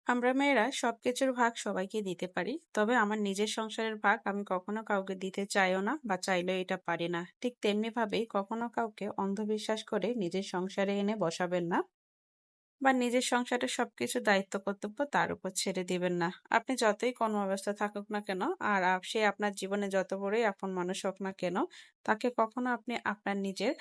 আমরা মেয়েরা সবকিছুর ভাগ সবাইকে দিতে পারি, তবে আমার নিজের সংসারের ভাগ আমি কখনো কাউকে দিতে চাইও না বা চাইলেও এটা পারি না। ঠিক তেমনি ভাবেই কখনো কাউকে অন্ধবিশ্বাস করে নিজের সংসারে এনে বসাবেন না বা নিজের সংসারের সবকিছু দায়িত্ব কর্তব্য তার উপর ছেড়ে দিবেন না। আপনি যতই কর্মব্যস্ত থাকুক না কেন, আর সে আপনার জীবনে যত বড়ই আপন মানুষ হোক না কেন, তাকে কখনো আপনি আপনার নিজের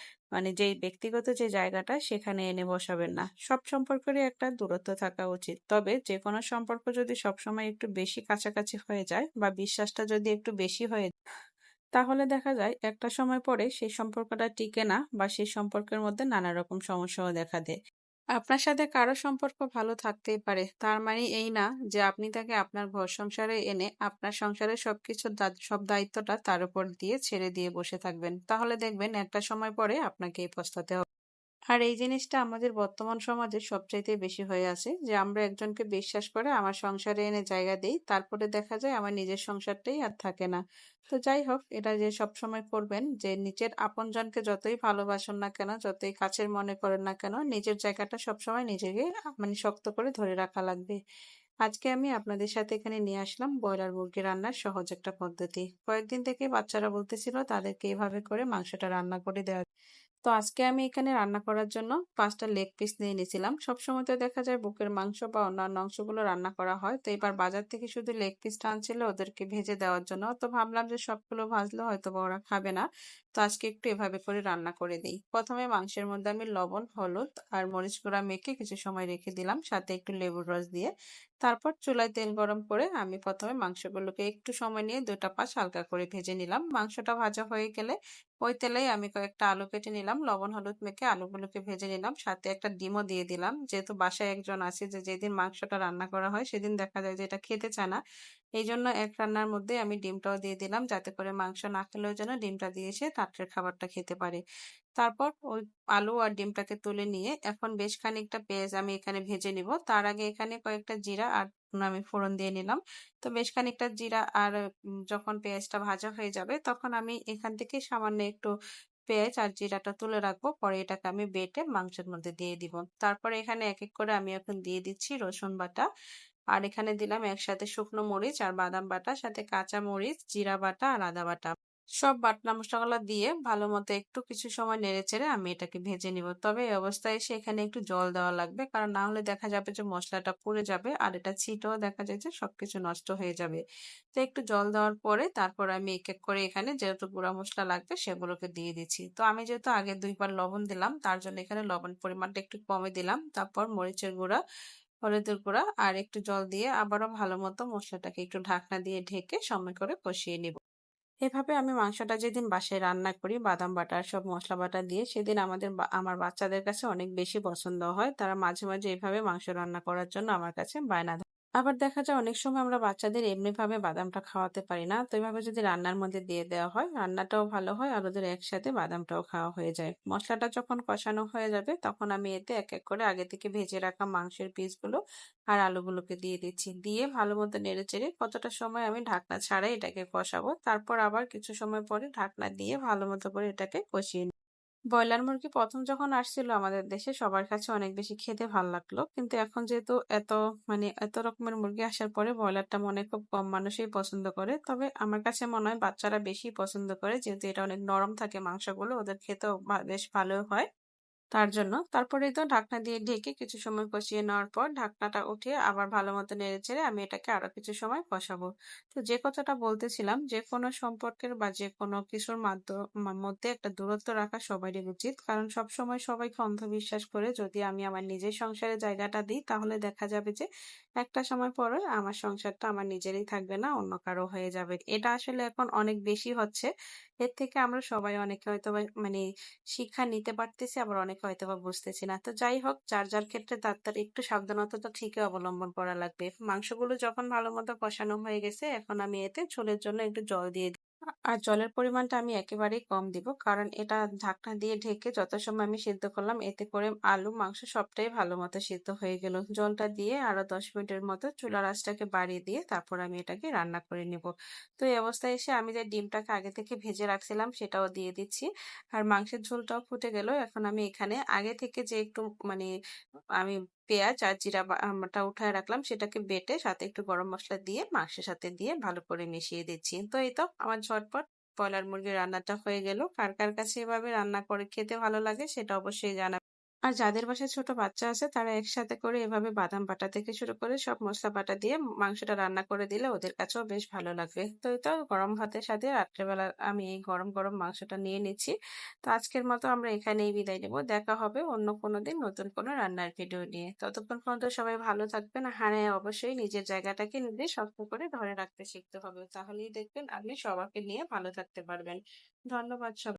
যেই ব্যক্তিগত যে জায়গাটা সেখানে এনে বসাবেন না। সব সম্পর্কেরই একটা দূরত্ব থাকা উচিত, তবে যে কোনো সম্পর্ক যদি সবসময় একটু বেশি কাছাকাছি হয়ে যায় বা বিশ্বাসটা যদি একটু বেশি হয়ে যায়, তাহলে দেখা যায় একটা সময় পরে সেই সম্পর্কটা টিকে না বা সেই সম্পর্কের মধ্যে নানা রকম সমস্যাও দেখা দেয়। আপনার সাথে কারো সম্পর্ক ভালো থাকতেই পারে, তার মানে এই না যে আপনি তাকে আপনার ঘর সংসারে এনে আপনার সংসারের সবকিছু সব দায়িত্বটা তার উপর দিয়ে ছেড়ে দিয়ে বসে থাকবেন। তাহলে দেখবেন একটা সময় পরে আপনাকেই পস্তাতে হবে। আর এই জিনিসটা আমাদের বর্তমান সমাজে সবচাইতে বেশি হয়ে আছে যে আমরা একজনকে বিশ্বাস করে আমার সংসারে এনে জায়গা দেই, তারপরে দেখা যায় আমার নিজের সংসারটাই আর থাকে না। তো যাই হোক, এটা যে সব সময় করবেন যে নিজের আপনজনকে যতই ভালোবাসুন না কেন, যতই কাছের মনে করেন না কেন, নিজের জায়গাটা সবসময় নিজেকে শক্ত করে ধরে রাখা লাগবে। আজকে আমি আপনাদের সাথে এখানে নিয়ে আসলাম ব্রয়লার মুরগি রান্নার সহজ একটা পদ্ধতি। কয়েকদিন থেকে বাচ্চারা বলতেছিল তাদেরকে এভাবে করে মাংসটা রান্না করে দেওয়া। তো আজকে আমি এখানে রান্না করার জন্য 5টা লেগ পিস নিয়ে নিয়েছিলাম। সবসময় তো দেখা যায় বুকের মাংস বা অন্যান্য অংশগুলো রান্না করা হয়, তো এবার বাজার থেকে শুধু লেগ পিসটা আনছিল ওদেরকে ভেজে দেওয়ার জন্য। তো ভাবলাম যে সবগুলো ভাজলে হয়তো বা ওরা খাবে না, তো আজকে একটু এভাবে করে রান্না করে দিই। প্রথমে মাংসের মধ্যে আমি লবণ, হলুদ আর মরিচ গুঁড়া মেখে কিছু সময় রেখে দিলাম, সাথে একটু লেবুর রস দিয়ে। তারপর চুলায় তেল গরম করে আমি প্রথমে মাংসগুলোকে একটু সময় নিয়ে দুটা পাশ হালকা করে ভেজে নিলাম। মাংসটা ভাজা হয়ে গেলে ওই তেলেই আমি কয়েকটা আলু কেটে নিলাম, লবণ হলুদ মেখে আলুগুলোকে ভেজে নিলাম, সাথে একটা ডিমও দিয়ে দিলাম। যেহেতু বাসায় একজন আছে যে যেদিন মাংসটা রান্না করা হয় সেদিন দেখা যায় যে এটা খেতে চায় না, এই জন্য এক রান্নার মধ্যে আমি ডিমটাও দিয়ে দিলাম, যাতে করে মাংস না খেলেও যেন ডিমটা দিয়ে সে রাত্রের খাবারটা খেতে পারে। তারপর ওই আলু আর ডিমটাকে তুলে নিয়ে এখন বেশ খানিকটা পেঁয়াজ আমি এখানে ভেজে নিব। তার আগে এখানে কয়েকটা জিরা আর আমি ফোড়ন দিয়ে নিলাম। তো বেশ খানিকটা জিরা আর যখন পেঁয়াজটা ভাজা হয়ে যাবে তখন আমি এখান থেকে সামান্য একটু পেঁয়াজ আর জিরাটা তুলে রাখবো, পরে এটাকে আমি বেটে মাংসের মধ্যে দিয়ে দিব। তারপরে এখানে এক এক করে আমি এখন দিয়ে দিচ্ছি রসুন বাটা, আর এখানে দিলাম একসাথে শুকনো মরিচ আর বাদাম বাটা, সাথে কাঁচা মরিচ, জিরা বাটা আর আদা বাটা। সব বাটনা মশলাগুলো দিয়ে ভালো মতো একটু কিছু সময় নেড়ে চেড়ে আমি এটাকে ভেজে নিব। তবে এই অবস্থায় এসে এখানে একটু জল দেওয়া লাগবে, কারণ না হলে দেখা যাবে যে মশলাটা পুড়ে যাবে আর এটা ছিটও দেখা যায় যে সবকিছু নষ্ট হয়ে যাবে। তো একটু জল দেওয়ার পরে তারপর আমি এক এক করে এখানে যেহেতু গুঁড়া মশলা লাগবে সেগুলোকে দিয়ে দিচ্ছি। তো আমি যেহেতু আগে 2বার লবণ দিলাম তার জন্য এখানে লবণ পরিমাণটা একটু কমে দিলাম। তারপর মরিচের গুঁড়া, হলুদের গুঁড়া আর একটু জল দিয়ে আবারও ভালো মতো মশলাটাকে একটু ঢাকনা দিয়ে ঢেকে সময় করে কষিয়ে নিব। এভাবে আমি মাংসটা যেদিন বাসায় রান্না করি বাদাম বাটা আর সব মশলা বাটা দিয়ে, সেদিন আমার বাচ্চাদের কাছে অনেক বেশি পছন্দ হয়। তারা মাঝে মাঝে এভাবে মাংস রান্না করার জন্য আমার কাছে বায়না ধরে। আবার দেখা যায় অনেক সময় আমরা বাচ্চাদের এমনিভাবে বাদামটা খাওয়াতে পারি না, তো এভাবে যদি রান্নার মধ্যে দিয়ে দেওয়া হয় রান্নাটাও ভালো হয় আর ওদের একসাথে বাদামটাও খাওয়া হয়ে যায়। মশলাটা যখন কষানো হয়ে যাবে তখন আমি এতে এক এক করে আগে থেকে ভেজে রাখা মাংসের পিসগুলো আর আলুগুলোকে দিয়ে দিচ্ছি, দিয়ে ভালো মতো নেড়ে চেড়ে কতটা সময় আমি ঢাকনা ছাড়াই এটাকে কষাবো। তারপর আবার কিছু সময় পরে ঢাকনা দিয়ে ভালো মতো করে এটাকে কষিয়ে। ব্রয়লার মুরগি প্রথম যখন আসছিল আমাদের দেশে সবার কাছে অনেক বেশি খেতে ভালো লাগলো, কিন্তু এখন যেহেতু এত রকমের মুরগি আসার পরে ব্রয়লারটা মনে খুব কম মানুষই পছন্দ করে। তবে আমার কাছে মনে হয় বাচ্চারা বেশি পছন্দ করে, যেহেতু এটা অনেক নরম থাকে মাংসগুলো, ওদের খেতেও বেশ ভালো হয় তার জন্য। তারপরে তো ঢাকনা দিয়ে ঢেকে কিছু সময় কষিয়ে নেওয়ার পর ঢাকনাটা উঠিয়ে আবার ভালো মতো নেড়ে চেড়ে আমি এটাকে আরো কিছু সময় কষাবো। তো যে কথাটা বলতেছিলাম, যে কোনো সম্পর্কের বা যে কোনো কিছুর মধ্যে একটা দূরত্ব রাখা সবারই উচিত, কারণ সব সময় সবাইকে অন্ধবিশ্বাস করে যদি আমি আমার নিজের সংসারে জায়গাটা দিই তাহলে দেখা যাবে যে একটা সময় পরে আমার সংসারটা আমার নিজেরই থাকবে না, অন্য কারো হয়ে যাবে। এটা আসলে এখন অনেক বেশি হচ্ছে। এর থেকে আমরা সবাই অনেকে হয়তো শিক্ষা নিতে পারতেছি, আবার অনেকে হয়তোবা বুঝতেছি না। তো যাই হোক, যার যার ক্ষেত্রে তার তার একটু সাবধানতা তো ঠিকই অবলম্বন করা লাগবে। মাংসগুলো যখন ভালো মতো কষানো হয়ে গেছে এখন আমি এতে ঝোলের জন্য একটু জল দিয়ে দিই। আর জলের পরিমাণটা আমি একেবারেই কম দিব, কারণ এটা ঢাকনা দিয়ে ঢেকে যত সময় আমি সিদ্ধ করলাম এতে করে আলু মাংস সবটাই ভালো মতো সিদ্ধ হয়ে গেল। জলটা দিয়ে আরো 10 মিনিটের মতো চুলার আঁচটাকে বাড়িয়ে দিয়ে তারপর আমি এটাকে রান্না করে নিব। তো এই অবস্থায় এসে আমি যে ডিমটাকে আগে থেকে ভেজে রাখছিলাম সেটাও দিয়ে দিচ্ছি। আর মাংসের ঝোলটাও ফুটে গেল। এখন আমি এখানে আগে থেকে যে একটু মানে আমি পেঁয়াজ আর জিরা টা উঠায় রাখলাম, সেটাকে বেটে সাথে একটু গরম মসলা দিয়ে মাংসের সাথে দিয়ে ভালো করে মিশিয়ে দিচ্ছি। তো এই তো আমার ঝটপট ব্রয়লার মুরগির রান্নাটা হয়ে গেল। কার কার কাছে এভাবে রান্না করে খেতে ভালো লাগে সেটা অবশ্যই জানাবেন। আর যাদের বাসায় ছোট বাচ্চা আছে তারা একসাথে করে এভাবে বাদাম বাটা থেকে শুরু করে সব মসলা বাটা দিয়ে মাংসটা রান্না করে দিলে ওদের কাছেও বেশ ভালো লাগবে। তো এই তো গরম ভাতের সাথে রাত্রেবেলা আমি এই গরম গরম মাংসটা নিয়ে নিচ্ছি। তো আজকের মতো আমরা এখানেই বিদায় নেব। দেখা হবে অন্য কোনো দিন নতুন কোনো রান্নার ভিডিও নিয়ে। ততক্ষণ পর্যন্ত সবাই ভালো থাকবেন। হ্যাঁ, অবশ্যই নিজের জায়গাটাকে নিজে শক্ত করে ধরে রাখতে শিখতে হবে। তাহলেই দেখবেন আপনি সবাইকে নিয়ে ভালো থাকতে পারবেন। ধন্যবাদ সবাই।